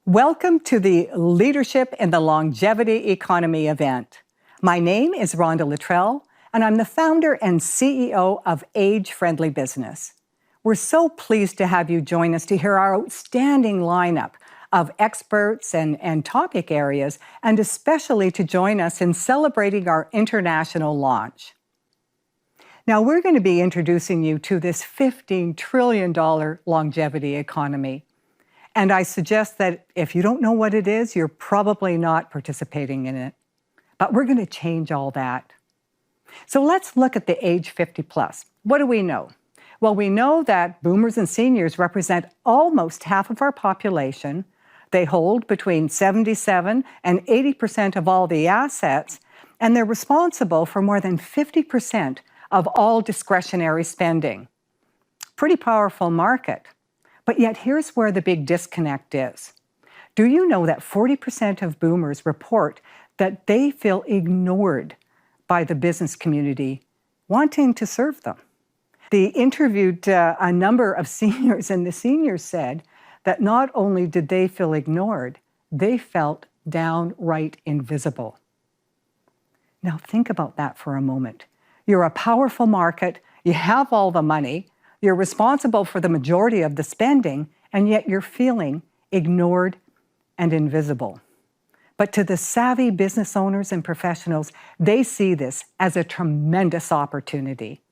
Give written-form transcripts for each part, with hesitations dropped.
Welcome to the Leadership in the Longevity Economy event. My name is Rhonda Luttrell, and I'm the founder and CEO of Age Friendly Business. We're so pleased to have you join us to hear our outstanding lineup of experts and topic areas, and especially to join us in celebrating our international launch. Now, we're going to be introducing you to this $15 trillion longevity economy. And I suggest that if you don't know what it is, you're probably not participating in it. But we're going to change all that. So let's look at the age 50 plus. What do we know? Well, we know that boomers and seniors represent almost half of our population. They hold between 77 and 80% of all the assets, and they're responsible for more than 50% of all discretionary spending. Pretty powerful market. But yet here's where the big disconnect is. Do you know that 40% of boomers report that they feel ignored by the business community wanting to serve them? They interviewed a number of seniors, and the seniors said that not only did they feel ignored, they felt downright invisible. Now think about that for a moment. You're a powerful market, you have all the money, you're responsible for the majority of the spending, and yet you're feeling ignored and invisible. But to the savvy business owners and professionals, they see this as a tremendous opportunity.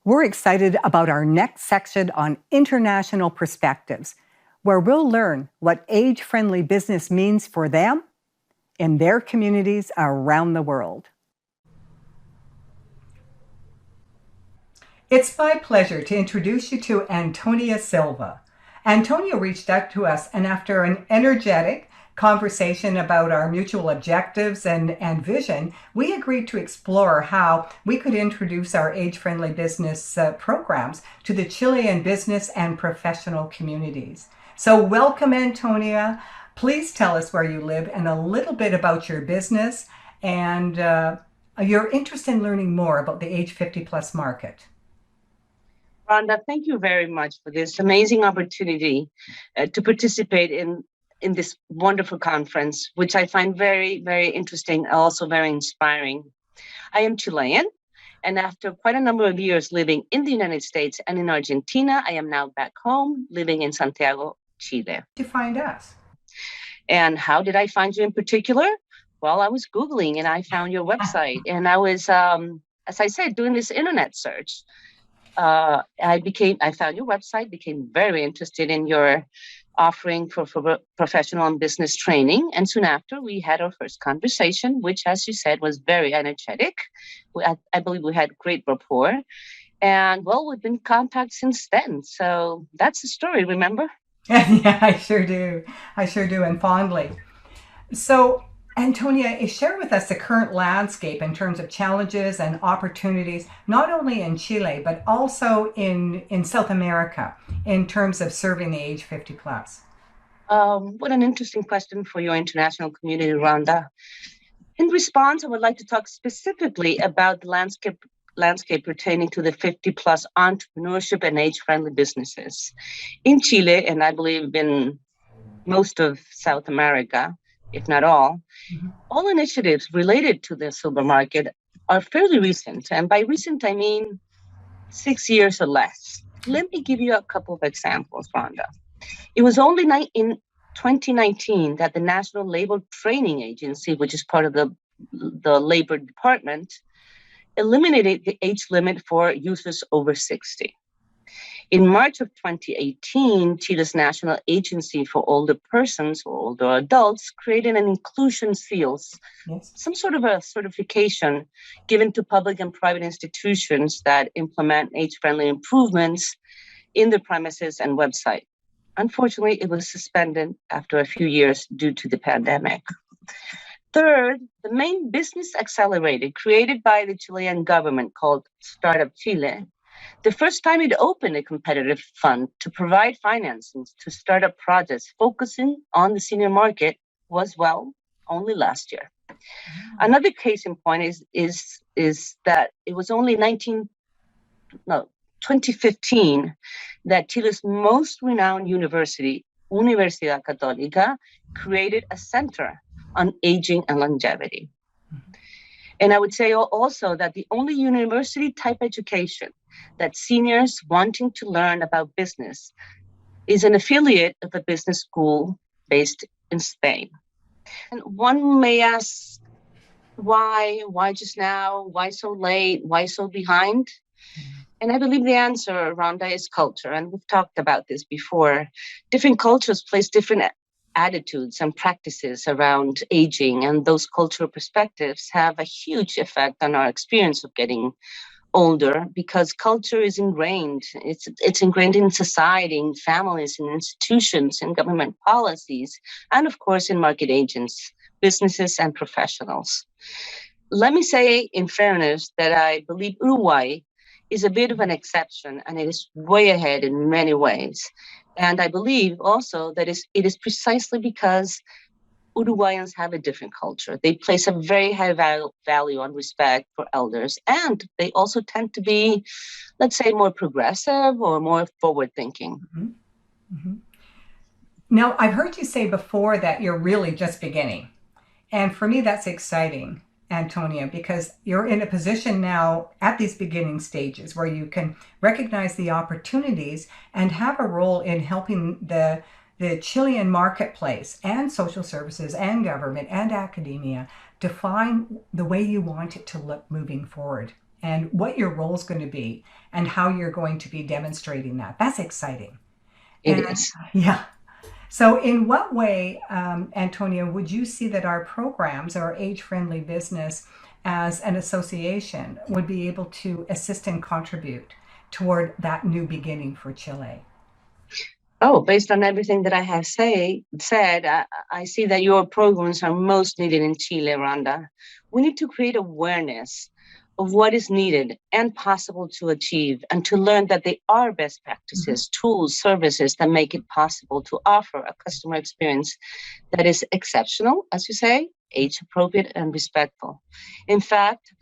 We're excited about our next section on international perspectives, where we'll learn what age-friendly business means for them in their communities around the world. It's my pleasure to introduce you to Antonia Silva. Antonia reached out to us, and after an energetic conversation about our mutual objectives and vision, we agreed to explore how we could introduce our age-friendly business programs to the Chilean business and professional communities. So welcome, Antonia. Please tell us where you live and a little bit about your business and your interest in learning more about the age 50 plus market. Rhonda, thank you very much for this amazing opportunity to participate in this wonderful conference, which I find very, very interesting, also very inspiring. I am Chilean, and after quite a number of years living in the United States and in Argentina, I am now back home living in Santiago, Chile. How did you find us? And how did I find you in particular? Well, I was Googling and I found your website, and I was, as I said, doing this internet search. I found your website, became very interested in your offering for professional and business training. And soon after, we had our first conversation, which, as you said, was very energetic. I believe we had great rapport. And well, we've been in contact since then. So that's the story, remember? Yeah, I sure do. And fondly. So, Antonia, share with us the current landscape in terms of challenges and opportunities, not only in Chile, but also in South America, in terms of serving the age 50 plus. What an interesting question for your international community, Rhonda. In response, I would like to talk specifically about the landscape pertaining to the 50 plus entrepreneurship and age-friendly businesses. In Chile, and I believe in most of South America, if not all, all initiatives related to the silver market are fairly recent. And by recent, I mean 6 years or less. Let me give you a couple of examples, Rhonda. It was only in 2019 that the National Labor Training Agency, which is part of the Labor Department, eliminated the age limit for users over 60. In March of 2018, Chile's National Agency for Older Persons or Older Adults created an inclusion seals, some sort of a certification given to public and private institutions that implement age-friendly improvements in their premises and website. Unfortunately, it was suspended after a few years due to the pandemic. Third, the main business accelerator created by the Chilean government called Startup Chile, the first time it opened a competitive fund to provide financing to startup projects focusing on the senior market was, well, only last year. Another case in point is that it was only 2015 that Chile's most renowned university Universidad Católica created a center on aging and longevity. And I would say also that the only university type education that seniors wanting to learn about business is an affiliate of a business school based in Spain. And one may ask, why just now? Why so late? Why so behind? And I believe the answer, Rhonda, is culture. And we've talked about this before. Different cultures place different attitudes and practices around aging, and those cultural perspectives have a huge effect on our experience of getting older, because culture is ingrained. It's ingrained in society, in families, in institutions, in government policies, and of course in market agents, businesses, and professionals. Let me say, in fairness, that I believe Uruguay is a bit of an exception, and it is way ahead in many ways. And I believe also that it is precisely because Uruguayans have a different culture. They place a very high value on respect for elders, and they also tend to be, let's say, more progressive or more forward thinking. Mm-hmm. Mm-hmm. Now, I've heard you say before that you're really just beginning. And for me, that's exciting, Antonia, because you're in a position now at these beginning stages where you can recognize the opportunities and have a role in helping the Chilean marketplace and social services and government and academia define the way you want it to look moving forward and what your role is going to be and how you're going to be demonstrating that. That's exciting. It And is. yeah. So, in what way, Antonia, would you see that our programs, our age friendly business as an association, would be able to assist and contribute toward that new beginning for Chile? Oh, based on everything that I have said, I see that your programs are most needed in Chile, Rhonda. We need to create awareness of what is needed and possible to achieve, and to learn that they are best Mm-hmm. practices, tools, services that make it possible to offer a customer experience that is exceptional, as you say, age appropriate and respectful. In fact,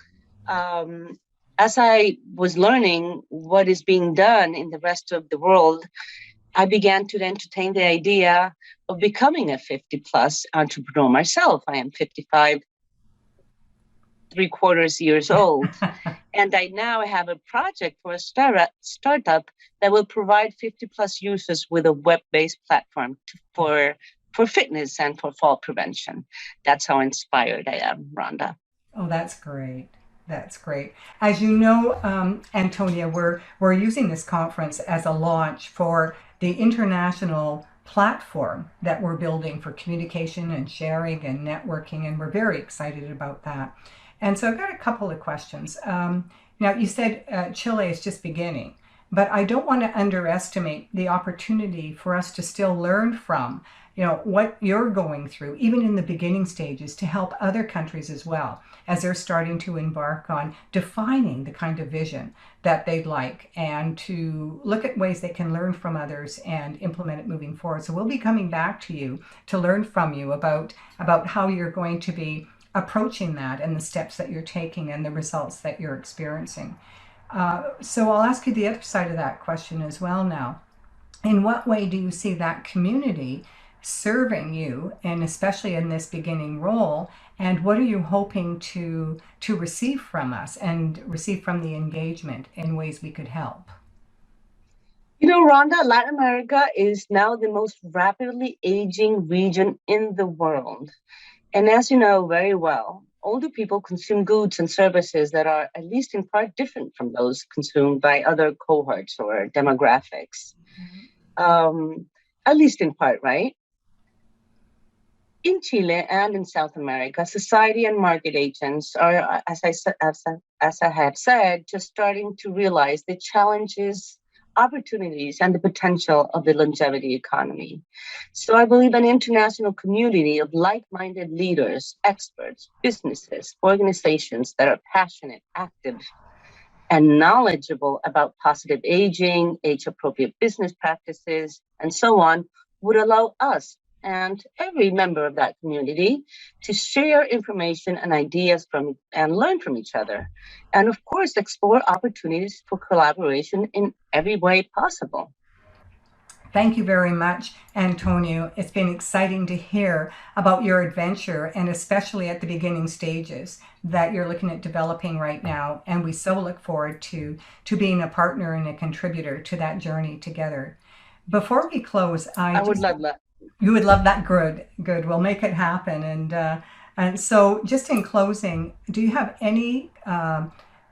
um, as I was learning what is being done in the rest of the world, I began to entertain the idea of becoming a 50 plus entrepreneur myself. I am 55, 3/4 years old. And I now have a project for a startup that will provide 50 plus users with a web based platform for fitness and for fall prevention. That's how inspired I am, Rhonda. Oh, that's great. That's great. As you know, Antonia, we're using this conference as a launch for the international platform that we're building for communication and sharing and networking, and we're very excited about that. And so I've got a couple of questions. Now, you said Chile is just beginning, but I don't want to underestimate the opportunity for us to still learn from, what you're going through, even in the beginning stages, to help other countries as well as they're starting to embark on defining the kind of vision that they'd like, and to look at ways they can learn from others and implement it moving forward. So we'll be coming back to you to learn from you about how you're going to be approaching that and the steps that you're taking and the results that you're experiencing. So I'll ask you the other side of that question as well now. In what way do you see that community serving you, and especially in this beginning role? And what are you hoping to receive from us and receive from the engagement in ways we could help? You know, Rhonda, Latin America is now the most rapidly aging region in the world. And as you know very well, older people consume goods and services that are at least in part different from those consumed by other cohorts or demographics. At least in part, right? In Chile and in South America, society and market agents are, as I have said, just starting to realize the challenges, opportunities, and the potential of the longevity economy. So I believe an international community of like-minded leaders, experts, businesses, organizations that are passionate, active, and knowledgeable about positive aging, age-appropriate business practices, and so on, would allow us and every member of that community to share information and ideas from and learn from each other. And of course, explore opportunities for collaboration in every way possible. Thank you very much, Antonio. It's been exciting to hear about your adventure, and especially at the beginning stages that you're looking at developing right now. And we so look forward to being a partner and a contributor to that journey together. Before we close, I would love that. you would love that. Good, good. We'll make it happen. And so, just in closing, do you have any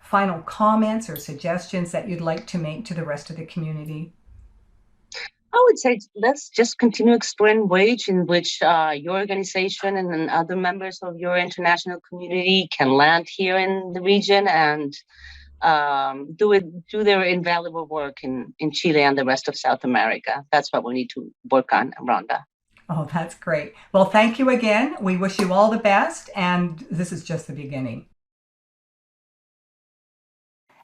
final comments or suggestions that you'd like to make to the rest of the community? I would say let's just continue exploring ways in which your organization and then other members of your international community can land here in the region and do their invaluable work in Chile and the rest of South America. That's what we need to work on, Rhonda. Oh, that's great. Well, thank you again. We wish you all the best, and this is just the beginning.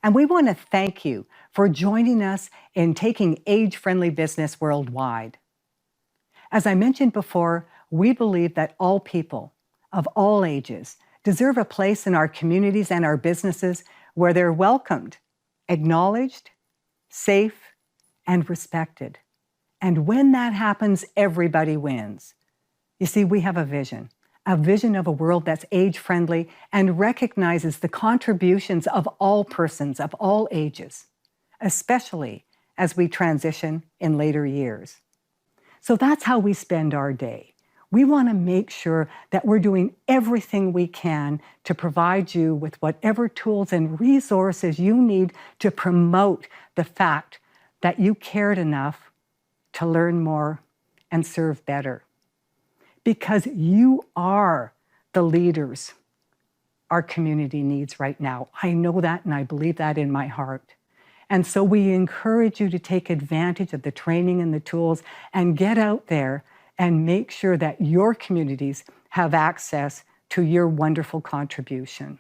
And we want to thank you for joining us in taking age-friendly business worldwide. As I mentioned before, we believe that all people of all ages deserve a place in our communities and our businesses where they're welcomed, acknowledged, safe, and respected. And when that happens, everybody wins. You see, we have a vision of a world that's age-friendly and recognizes the contributions of all persons of all ages, especially as we transition in later years. So that's how we spend our day. We want to make sure that we're doing everything we can to provide you with whatever tools and resources you need to promote the fact that you cared enough to learn more and serve better. Because you are the leaders our community needs right now. I know that and I believe that in my heart. And so we encourage you to take advantage of the training and the tools and get out there and make sure that your communities have access to your wonderful contribution.